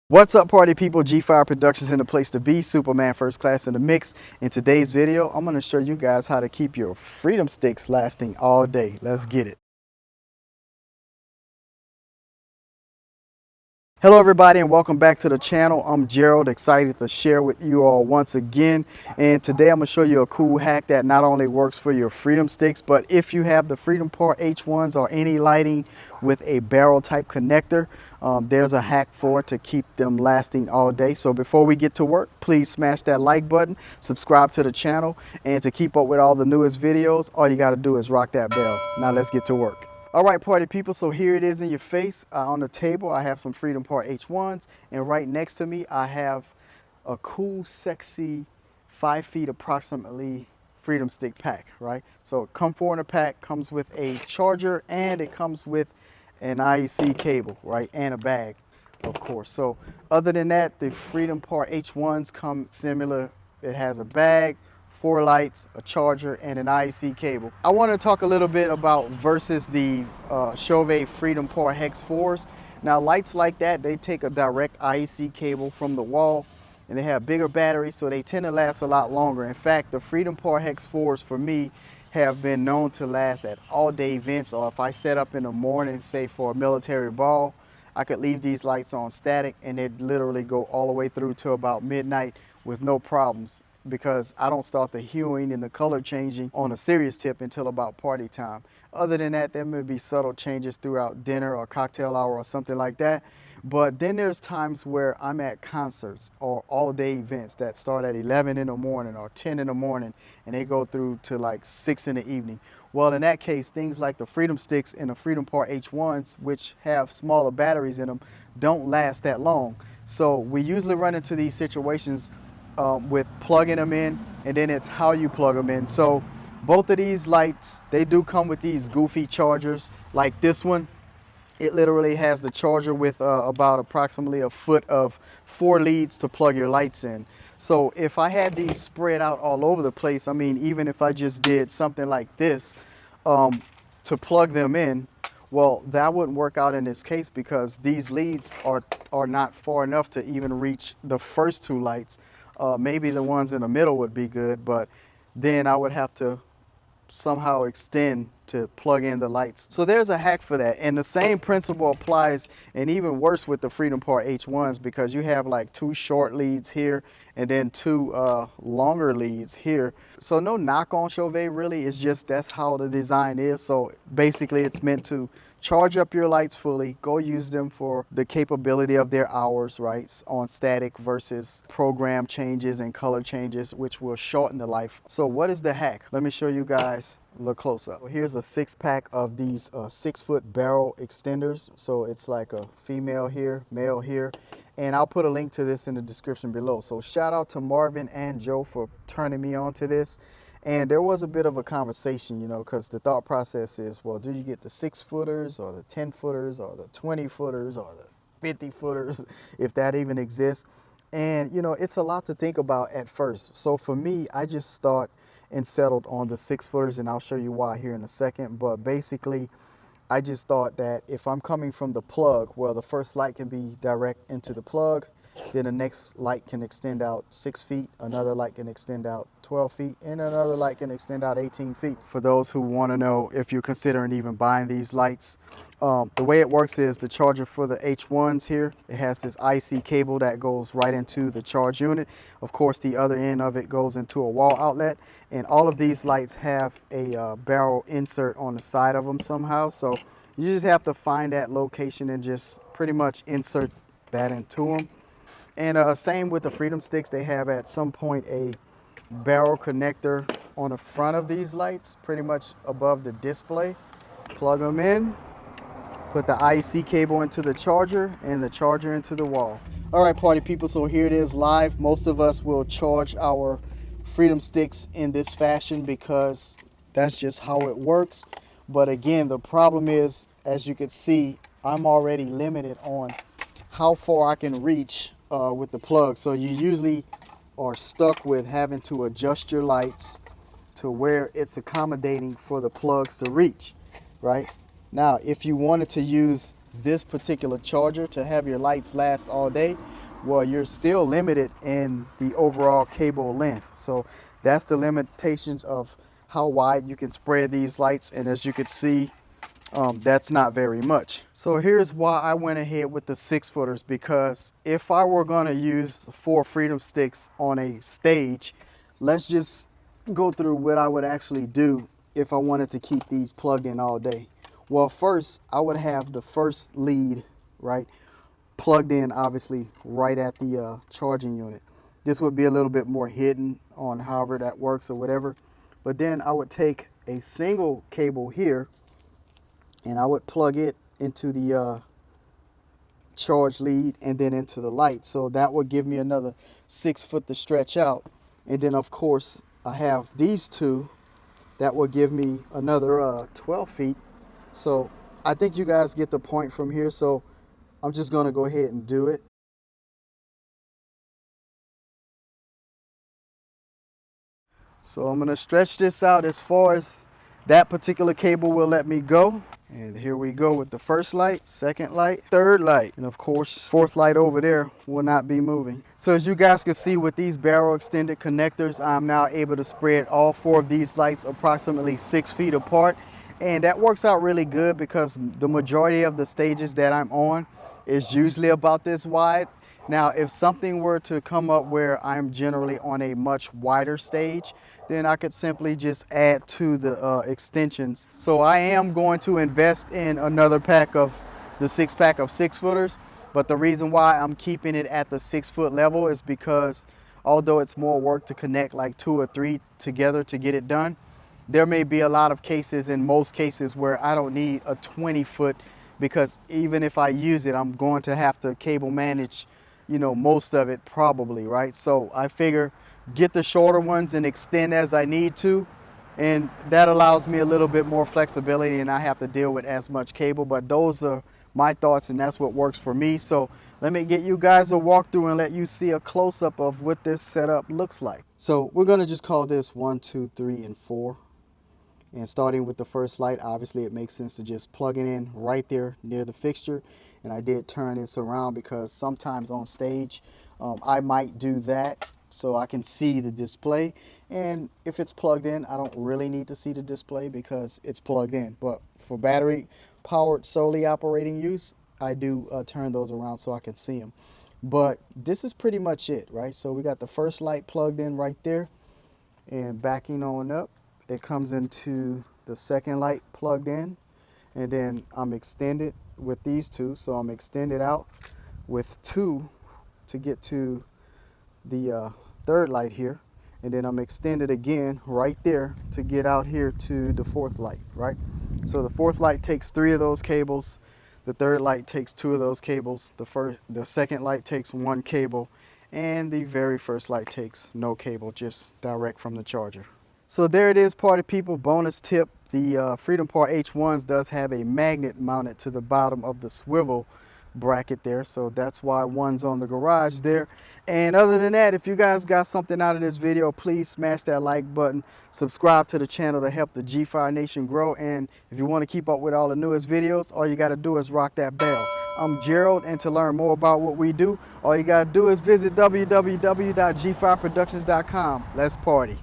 What's up, party people? G5 Productions in the place to be. Superman First Class in the mix. In today's video, I'm going to show you guys how to keep your freedom sticks lasting all day. Let's get it. Hello everybody and welcome back to the channel. I'm Gerald, excited to share with you all once again. And today I'm going to show you a cool hack that not only works for your freedom sticks, but if you have the Freedom Part H1s or any lighting with a barrel type connector, there's a hack for it to keep them lasting all day. So before we get to work, please smash that like button, subscribe to the channel, and to keep up with all the newest videos, all you got to do is rock that bell. Now let's get to work. All right, party people, so here it is in your face. On the table, I have some Freedom Part H1s, and right next to me, I have a cool, sexy, 5 feet approximately Freedom Stick pack, right? So it comes in a pack, comes with a charger, and it comes with an IEC cable, right? And a bag, of course. So other than that, the Freedom Part H1s come similar. It has a bag, 4 lights, a charger, and an IEC cable. I want to talk a little bit about versus the Chauvet Freedom Part Hex 4s. Now lights like that, they take a direct IEC cable from the wall and they have bigger batteries, so they tend to last a lot longer. In fact, the Freedom Part Hex 4s for me have been known to last at all day events, or if I set up in the morning, say for a military ball, I could leave these lights on static and they'd literally go all the way through to about midnight with no problems, because I don't start the hueing and the color changing on a serious tip until about party time. Other than that, there may be subtle changes throughout dinner or cocktail hour or something like that. But then there's times where I'm at concerts or all day events that start at 11 in the morning or 10 in the morning and they go through to like 6 in the evening. Well, in that case, things like the Freedom Sticks and the Freedom Part H1s, which have smaller batteries in them, don't last that long. So we usually run into these situations with plugging them in, and then it's how you plug them in. So both of these lights, they do come with these goofy chargers. Like this one, it literally has the charger with about approximately a foot of 4 leads to plug your lights in. So if I had these spread out all over the place, I mean, even if I just did something like this to plug them in, well, that wouldn't work out in this case because these leads are not far enough to even reach the first 2 lights. Maybe the ones in the middle would be good, but then I would have to somehow extend to plug in the lights. So there's a hack for that. And the same principle applies, and even worse with the Freedom Part H1s, because you have like 2 short leads here and then 2 longer leads here. So no knock on Chauvet really, it's just that's how the design is. So basically it's meant to charge up your lights fully, go use them for the capability of their hours, right, on static versus program changes and color changes, which will shorten the life. So what is the hack? Let me show you guys a little close up. Here's a 6-pack of these 6-foot barrel extenders. So it's like a female here, male here. And I'll put a link to this in the description below. So shout out to Marvin and Joe for turning me on to this. And there was a bit of a conversation, you know, because the thought process is, well, do you get the 6-footers or the 10-footers or the 20-footers or the 50-footers, if that even exists? And, you know, it's a lot to think about at first. So for me, I just thought and settled on the 6-footers, and I'll show you why here in a second. But basically, I just thought that if I'm coming from the plug, well, the first light can be direct into the plug. Then the next light can extend out 6 feet, another light can extend out 12 feet, and another light can extend out 18 feet. For those who want to know if you're considering even buying these lights, the way it works is the charger for the H1s here, it has this IC cable that goes right into the charge unit. Of course, the other end of it goes into a wall outlet, and all of these lights have a barrel insert on the side of them somehow. So you just have to find that location and just pretty much insert that into them. And same with the Freedom Sticks, they have at some point a barrel connector on the front of these lights, pretty much above the display. Plug them in, put the IEC cable into the charger and the charger into the wall. All right, party people, so here it is live. Most of us will charge our Freedom Sticks in this fashion because that's just how it works. But again, the problem is, as you can see, I'm already limited on how far I can reach with the plug. So you usually are stuck with having to adjust your lights to where it's accommodating for the plugs to reach, right? Now, if you wanted to use this particular charger to have your lights last all day, well, you're still limited in the overall cable length. So that's the limitations of how wide you can spread these lights. And as you can see, that's not very much. So here's why I went ahead with the 6-footers, because if I were going to use 4 Freedom Sticks on a stage, let's just go through what I would actually do if I wanted to keep these plugged in all day. Well, first I would have the first lead, right, plugged in obviously right at the charging unit. This would be a little bit more hidden on however that works or whatever. But then I would take a single cable here and I would plug it into the charge lead and then into the light. So that would give me another 6 foot to stretch out. And then of course I have these two that will give me another 12 feet. So I think you guys get the point from here. So I'm just going to go ahead and do it. So I'm going to stretch this out as far as that particular cable will let me go. And here we go with the first light, second light, third light, and of course, fourth light over there will not be moving. So as you guys can see with these barrel extended connectors, I'm now able to spread all 4 of these lights approximately 6 feet apart. And that works out really good because the majority of the stages that I'm on is usually about this wide. Now, if something were to come up where I'm generally on a much wider stage, then I could simply just add to the extensions. So I am going to invest in another pack of the 6-pack of 6-footers. But the reason why I'm keeping it at the 6-foot level is because although it's more work to connect like 2 or 3 together to get it done, there may be a lot of cases, in most cases, where I don't need a 20-foot, because even if I use it, I'm going to have to cable manage, you know, most of it probably, right? So I figure get the shorter ones and extend as I need to, and that allows me a little bit more flexibility and I have to deal with as much cable. But those are my thoughts and that's what works for me. So let me get you guys a walkthrough and let you see a close-up of what this setup looks like. So we're going to just call this 1, 2, 3, and 4. And starting with the first light, obviously it makes sense to just plug it in right there near the fixture. And I did turn this around because sometimes on stage I might do that so I can see the display. And if it's plugged in, I don't really need to see the display because it's plugged in. But for battery powered solely operating use, I do turn those around so I can see them. But this is pretty much it, right? So we got the first light plugged in right there, and backing on up, it comes into the second light plugged in, and then I'm extended with these two. So I'm extended out with 2 to get to the third light here, and then I'm extended again right there to get out here to the fourth light, right? So the fourth light takes 3 of those cables, the third light takes 2 of those cables, the second light takes 1 cable, and the very first light takes no cable, just direct from the charger. So there it is, party people. Bonus tip, the Freedom Part H1s does have a magnet mounted to the bottom of the swivel bracket there, so that's why one's on the garage there. And other than that, if you guys got something out of this video, please smash that like button, subscribe to the channel to help the G-Fire Nation grow, and if you want to keep up with all the newest videos, all you got to do is rock that bell. I'm Gerald, and to learn more about what we do, all you got to do is visit www.gfireproductions.com. Let's party.